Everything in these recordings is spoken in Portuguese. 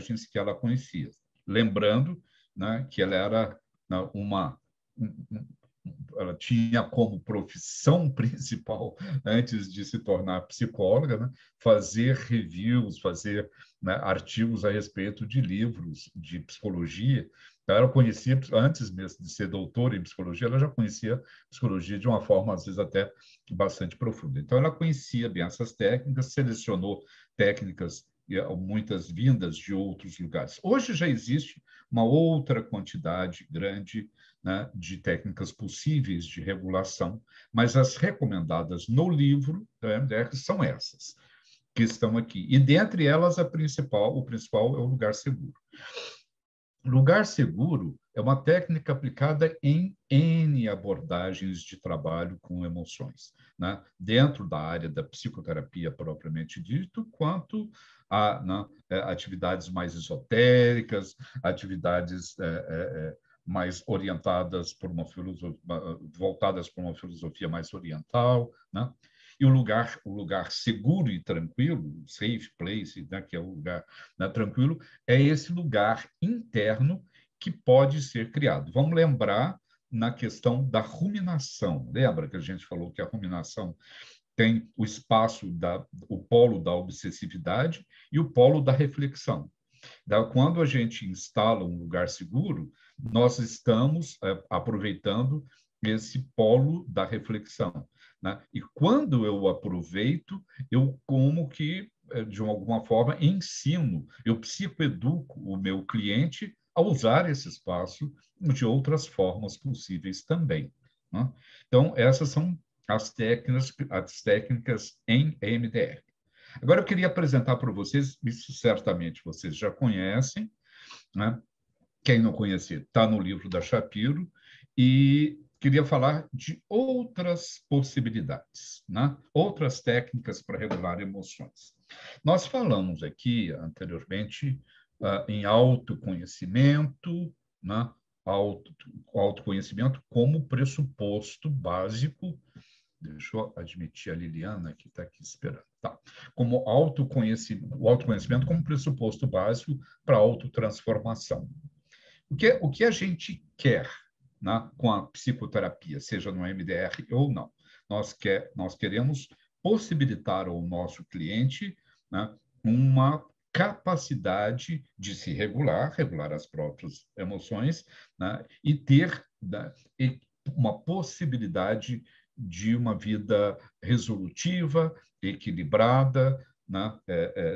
abordagens que ela conhecia. Lembrando, né, que ela era, né, ela tinha como profissão principal, antes de se tornar psicóloga, né, fazer reviews, fazer, né, artigos a respeito de livros de psicologia. Então, ela conhecia, antes mesmo de ser doutora em psicologia, ela já conhecia psicologia de uma forma, às vezes, até bastante profunda. Então, ela conhecia bem essas técnicas, selecionou técnicas, muitas vindas de outros lugares. Hoje já existe uma outra quantidade grande, né, de técnicas possíveis de regulação, mas as recomendadas no livro da MDR são essas que estão aqui. E, dentre elas, o principal é o lugar seguro. Lugar seguro é uma técnica aplicada em N abordagens de trabalho com emoções, né? Dentro da área da psicoterapia propriamente dito, quanto a, né, atividades mais esotéricas, atividades mais orientadas por uma filosofia, voltadas para uma filosofia mais oriental, né? E o lugar seguro e tranquilo, safe place, né, que é o lugar, né, tranquilo, é esse lugar interno que pode ser criado. Vamos lembrar na questão da ruminação. Lembra que a gente falou que a ruminação tem o espaço, o polo da obsessividade e o polo da reflexão. Quando a gente instala um lugar seguro, nós estamos aproveitando esse polo da reflexão, né? E quando eu aproveito, eu como que, de alguma forma, ensino, eu psicoeduco o meu cliente a usar esse espaço de outras formas possíveis também, né? Então, essas são as técnicas em EMDR. Agora, eu queria apresentar para vocês, isso certamente vocês já conhecem, né? Quem não conhecer, está no livro da Shapiro, e queria falar de outras possibilidades, né? Outras técnicas para regular emoções. Nós falamos aqui anteriormente em autoconhecimento, né? Autoconhecimento como pressuposto básico. Deixa eu admitir a Liliana, que está aqui esperando. Tá. Como o autoconhecimento como pressuposto básico para a autotransformação. O que a gente quer, né, com a psicoterapia, seja no MDR ou não? Nós queremos possibilitar ao nosso cliente, né, uma capacidade de se regular as próprias emoções, né, e ter, né, uma possibilidade de uma vida resolutiva, equilibrada, né,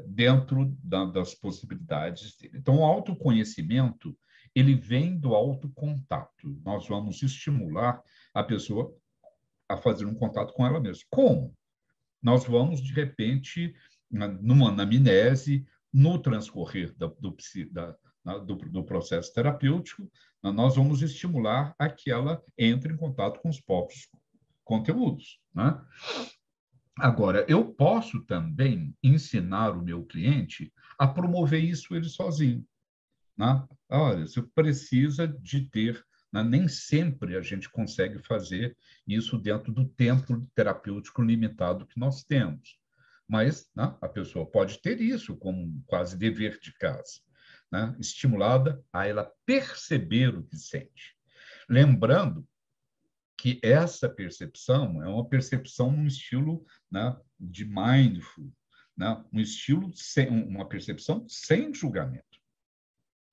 dentro das possibilidades dele. Então, o autoconhecimento ele vem do autocontato. Nós vamos estimular a pessoa a fazer um contato com ela mesma. Como? Nós vamos, de repente, numa anamnese, no transcorrer do processo terapêutico, nós vamos estimular a que ela entre em contato com os próprios conteúdos, né? Agora, eu posso também ensinar o meu cliente a promover isso ele sozinho, né? Olha, você precisa de ter, né? Nem sempre a gente consegue fazer isso dentro do tempo terapêutico limitado que nós temos, mas, né, a pessoa pode ter isso como quase dever de casa, né? Estimulada a ela perceber o que sente. Lembrando que essa percepção é uma percepção num estilo, né, de mindful, né? Um estilo uma percepção sem julgamento,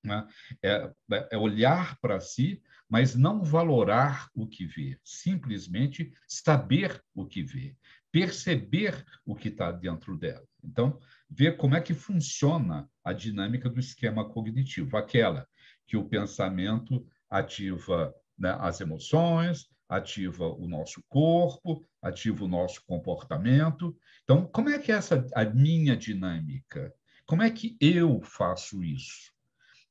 né? É olhar para si, mas não valorar o que vê, simplesmente saber o que vê, perceber o que está dentro dela. Então, ver como é que funciona a dinâmica do esquema cognitivo, aquela que o pensamento ativa, né, as emoções, ativa o nosso corpo, ativa o nosso comportamento. Então, como é que é a minha dinâmica? Como é que eu faço isso?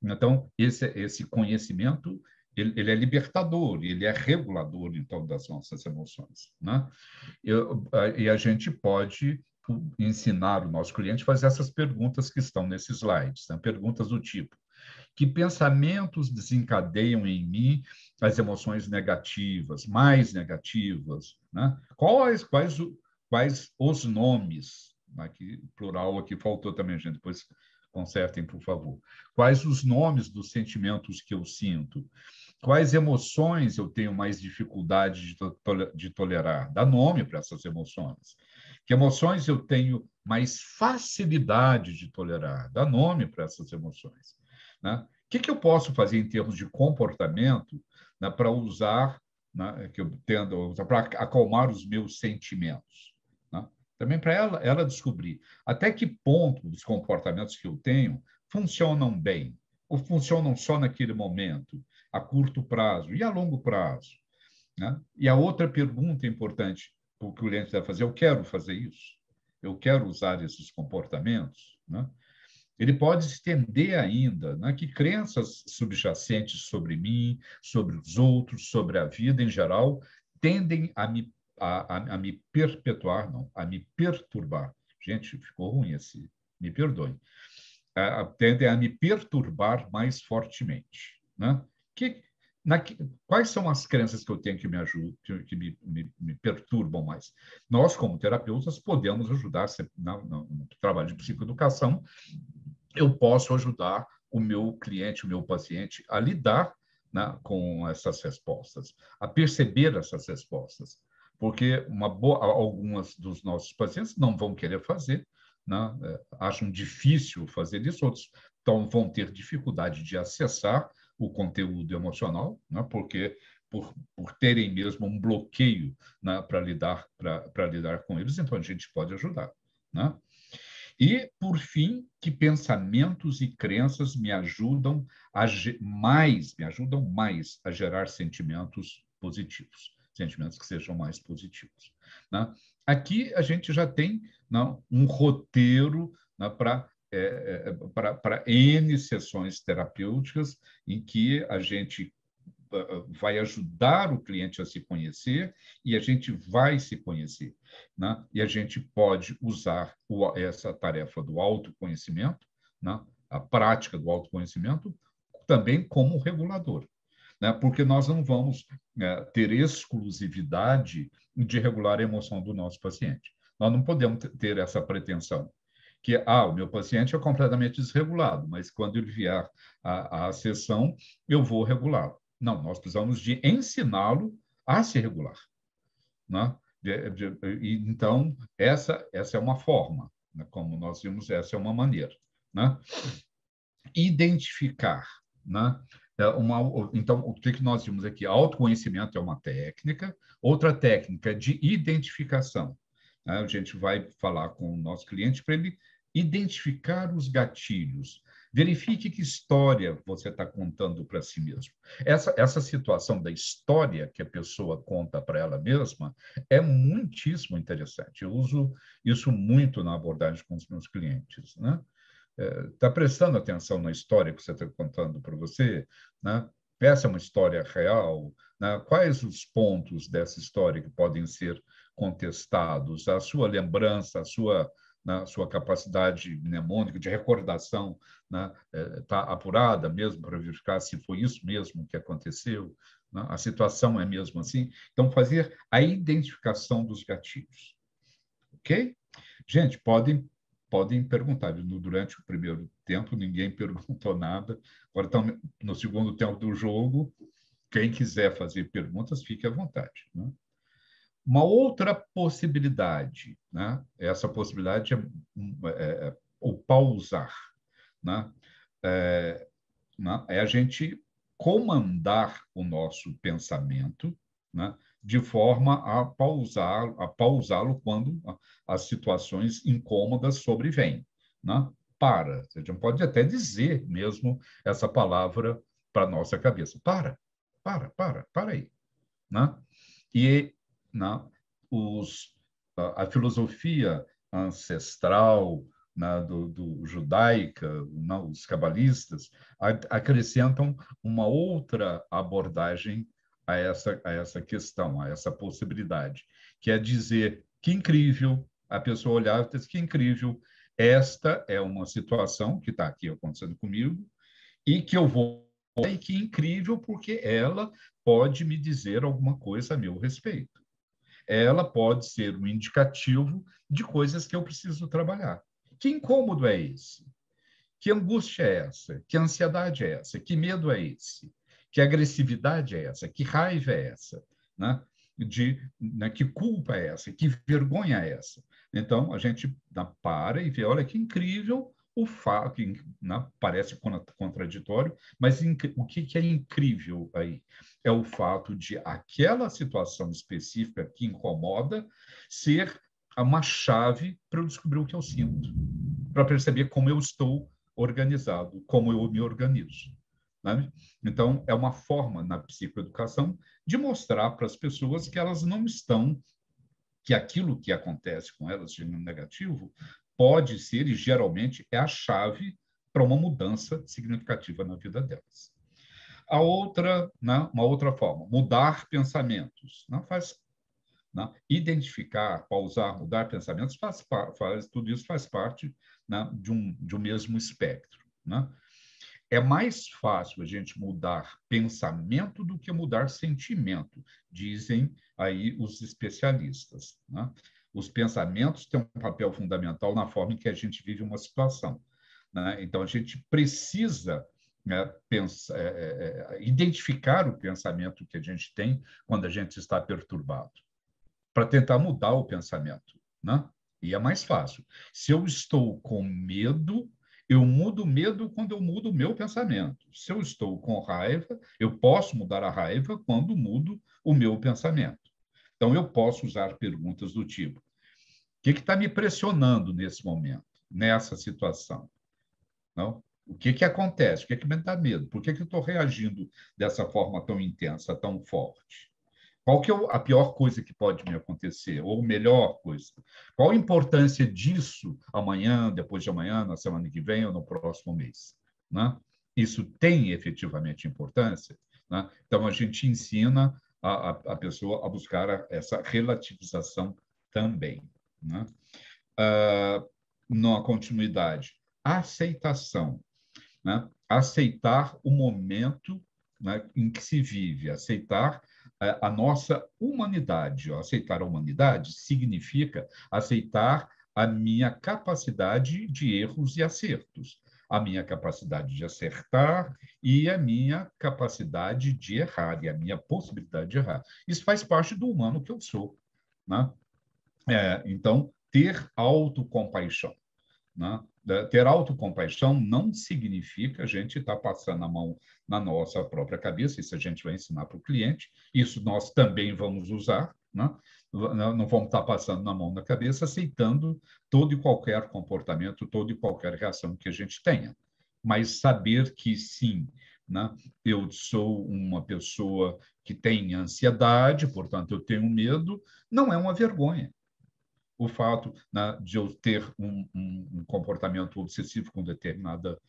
Então, esse conhecimento ele é libertador, ele é regulador, então, das nossas emoções, né? E a gente pode ensinar o nosso cliente a fazer essas perguntas que estão nesses slides, né? Perguntas do tipo: que pensamentos desencadeiam em mim as emoções negativas, mais negativas, né? Quais os nomes? Aqui, plural, aqui faltou também, gente, depois consertem, por favor. Quais os nomes dos sentimentos que eu sinto? Quais emoções eu tenho mais dificuldade de tolerar? Dá nome para essas emoções. Que emoções eu tenho mais facilidade de tolerar? Dá nome para essas emoções. Né? O que eu posso fazer em termos de comportamento, né, para usar, né, que eu tendo a usar para acalmar os meus sentimentos? Né? Também para ela descobrir até que ponto os comportamentos que eu tenho funcionam bem, ou funcionam só naquele momento, a curto prazo e a longo prazo. Né? E a outra pergunta importante que o cliente deve fazer: eu quero fazer isso? Eu quero usar esses comportamentos? Né? Ele pode estender ainda, né, que crenças subjacentes sobre mim, sobre os outros, sobre a vida em geral, tendem a me perpetuar, não, a me perturbar. Gente, ficou ruim esse, me perdoem. Tendem a me perturbar mais fortemente. Né? Que, quais são as crenças que eu tenho que me ajudam, que me perturbam mais? Nós, como terapeutas, podemos ajudar no trabalho de psicoeducação. Eu posso ajudar o meu cliente, o meu paciente, a lidar, né, com essas respostas, a perceber essas respostas, porque algumas dos nossos pacientes não vão querer fazer, né, acham difícil fazer isso, outros então vão ter dificuldade de acessar o conteúdo emocional, né, porque por terem mesmo um bloqueio, né, para lidar com eles, então a gente pode ajudar, né? E, por fim, que pensamentos e crenças me ajudam mais a gerar sentimentos positivos, sentimentos que sejam mais positivos. Né? Aqui a gente já tem, não, um roteiro, né, para N sessões terapêuticas em que a gente vai ajudar o cliente a se conhecer e a gente vai se conhecer. Né? E a gente pode usar essa tarefa do autoconhecimento, né? A prática do autoconhecimento, também como regulador. Né? Porque nós não vamos ter exclusividade de regular a emoção do nosso paciente. Nós não podemos ter essa pretensão que o meu paciente é completamente desregulado, mas quando ele vier à sessão, eu vou regulá-lo. Não, nós precisamos de ensiná-lo a se regular. Né? Então, essa é uma forma, né? Como nós vimos, essa é uma maneira. Né? Identificar. Né? Então, o que nós vimos aqui? Autoconhecimento é uma técnica, outra técnica de identificação. Né? A gente vai falar com o nosso cliente para ele identificar os gatilhos. Verifique que história você está contando para si mesmo. Essa situação da história que a pessoa conta para ela mesma é muitíssimo interessante. Eu uso isso muito na abordagem com os meus clientes. Né? Está prestando atenção na história que você está contando para você? Né? Essa é uma história real? Né? Quais os pontos dessa história que podem ser contestados? A sua lembrança, a sua capacidade mnemônica de recordação, né, está apurada mesmo para verificar se foi isso mesmo que aconteceu? Né? A situação é mesmo assim? Então, fazer a identificação dos gatilhos. Ok? Gente, podem perguntar. Durante o primeiro tempo, ninguém perguntou nada. Agora, então, no segundo tempo do jogo, quem quiser fazer perguntas, fique à vontade. Né? Uma outra possibilidade, né? Essa possibilidade é o pausar. Né? É a gente comandar o nosso pensamento, né? De forma a pausá-lo quando as situações incômodas sobrevêm. Né? Para. Você pode até dizer mesmo essa palavra para a nossa cabeça. Para aí. Né? E, né, a filosofia ancestral, né, do judaica, não, os cabalistas, acrescentam uma outra abordagem a essa questão, a essa possibilidade, que é dizer que incrível, a pessoa olhar e dizer que incrível, esta é uma situação que está aqui acontecendo comigo e que eu vou e que incrível porque ela pode me dizer alguma coisa a meu respeito. Ela pode ser um indicativo de coisas que eu preciso trabalhar. Que incômodo é esse? Que angústia é essa? Que ansiedade é essa? Que medo é esse? Que agressividade é essa? Que raiva é essa? Né? Que culpa é essa? Que vergonha é essa? Então, a gente para e vê, olha que incrível o fato, que parece contraditório, mas o que é incrível aí? É o fato de aquela situação específica que incomoda ser uma chave para eu descobrir o que eu sinto, para perceber como eu estou organizado, como eu me organizo. Né? Então, é uma forma na psicoeducação de mostrar para as pessoas que elas não estão, que aquilo que acontece com elas de negativo pode ser, e geralmente é a chave para uma mudança significativa na vida delas. A outra, né, uma outra forma, mudar pensamentos. Não faz, né? Identificar, pausar, mudar pensamentos, tudo isso faz parte, né, de um mesmo espectro. Né? É mais fácil a gente mudar pensamento do que mudar sentimento, dizem aí os especialistas. Né? Os pensamentos têm um papel fundamental na forma em que a gente vive uma situação. Né? Então, a gente precisa, né, identificar o pensamento que a gente tem quando a gente está perturbado, para tentar mudar o pensamento. Né? E é mais fácil. Se eu estou com medo, eu mudo o medo quando eu mudo o meu pensamento. Se eu estou com raiva, eu posso mudar a raiva quando mudo o meu pensamento. Então, eu posso usar perguntas do tipo: o que está me pressionando nesse momento, nessa situação? Não? O que acontece? O que me dá medo? Por que eu estou reagindo dessa forma tão intensa, tão forte? Qual que é a pior coisa que pode me acontecer? Ou a melhor coisa? Qual a importância disso amanhã, depois de amanhã, na semana que vem ou no próximo mês? Né? Isso tem efetivamente importância? Né? Então, a gente ensina a pessoa a buscar essa relativização também. Né? Na continuidade, a aceitação. Né? Aceitar o momento, né, em que se vive, aceitar a nossa humanidade. Aceitar a humanidade significa aceitar a minha capacidade de erros e acertos, a minha capacidade de acertar e a minha capacidade de errar, e a minha possibilidade de errar. Isso faz parte do humano que eu sou. Né? Então, ter autocompaixão. Né? Ter autocompaixão não significa a gente estar passando a mão na nossa própria cabeça, isso a gente vai ensinar para o cliente, isso nós também vamos usar, né? Não vamos estar passando na mão na cabeça, aceitando todo e qualquer comportamento, toda e qualquer reação que a gente tenha. Mas saber que, sim, né, eu sou uma pessoa que tem ansiedade, portanto, eu tenho medo, não é uma vergonha. O fato, né, de eu ter um comportamento obsessivo com determinada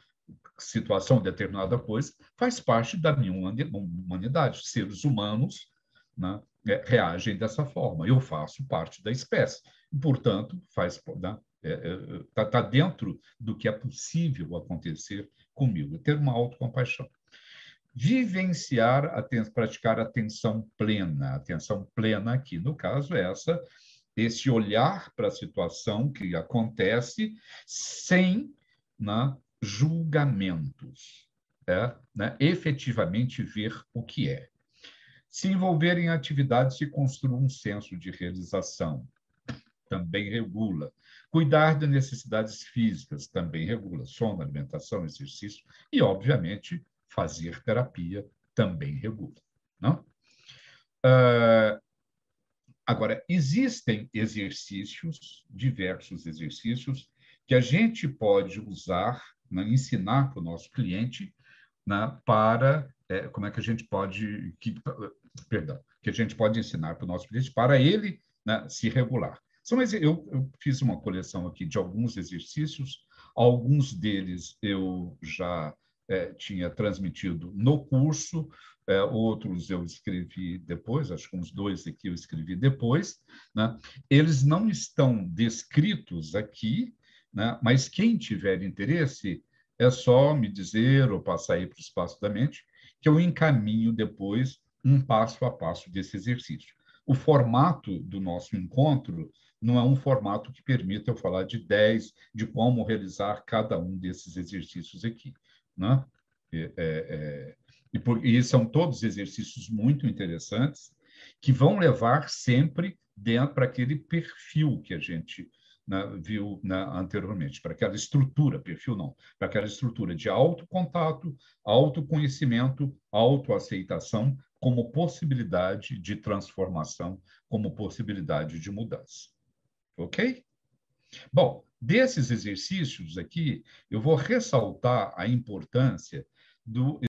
situação, determinada coisa, faz parte da minha humanidade. Seres humanos, né, reagem dessa forma. Eu faço parte da espécie. E, portanto, né, tá dentro do que é possível acontecer comigo. Ter uma autocompaixão. Vivenciar, praticar atenção plena. Atenção plena aqui, no caso, é esse olhar para a situação que acontece sem, né, julgamentos, né, efetivamente ver o que é. Se envolver em atividades que construam um senso de realização, também regula. Cuidar das necessidades físicas, também regula. Sono, alimentação, exercício e, obviamente, fazer terapia também regula. Não? Agora, existem exercícios, diversos exercícios, que a gente pode usar, né, ensinar para o nosso cliente, né, como é que a gente pode, que a gente pode ensinar para o nosso cliente para ele, né, se regular. Eu fiz uma coleção aqui de alguns exercícios, alguns deles eu já tinha transmitido no curso, outros eu escrevi depois, acho que uns 2 aqui eu escrevi depois, né? Eles não estão descritos aqui, né? Mas quem tiver interesse é só me dizer ou passar aí para o espaço da mente, que eu encaminho depois um passo a passo desse exercício. O formato do nosso encontro não é um formato que permita eu falar de 10, de como realizar cada um desses exercícios aqui, né? E são todos exercícios muito interessantes que vão levar sempre dentro para aquele perfil que a gente, né, viu, né, anteriormente, para aquela estrutura, perfil não, para aquela estrutura de autocontato, autoconhecimento, autoaceitação como possibilidade de transformação, como possibilidade de mudança. Ok? Bom, desses exercícios aqui, eu vou ressaltar a importância do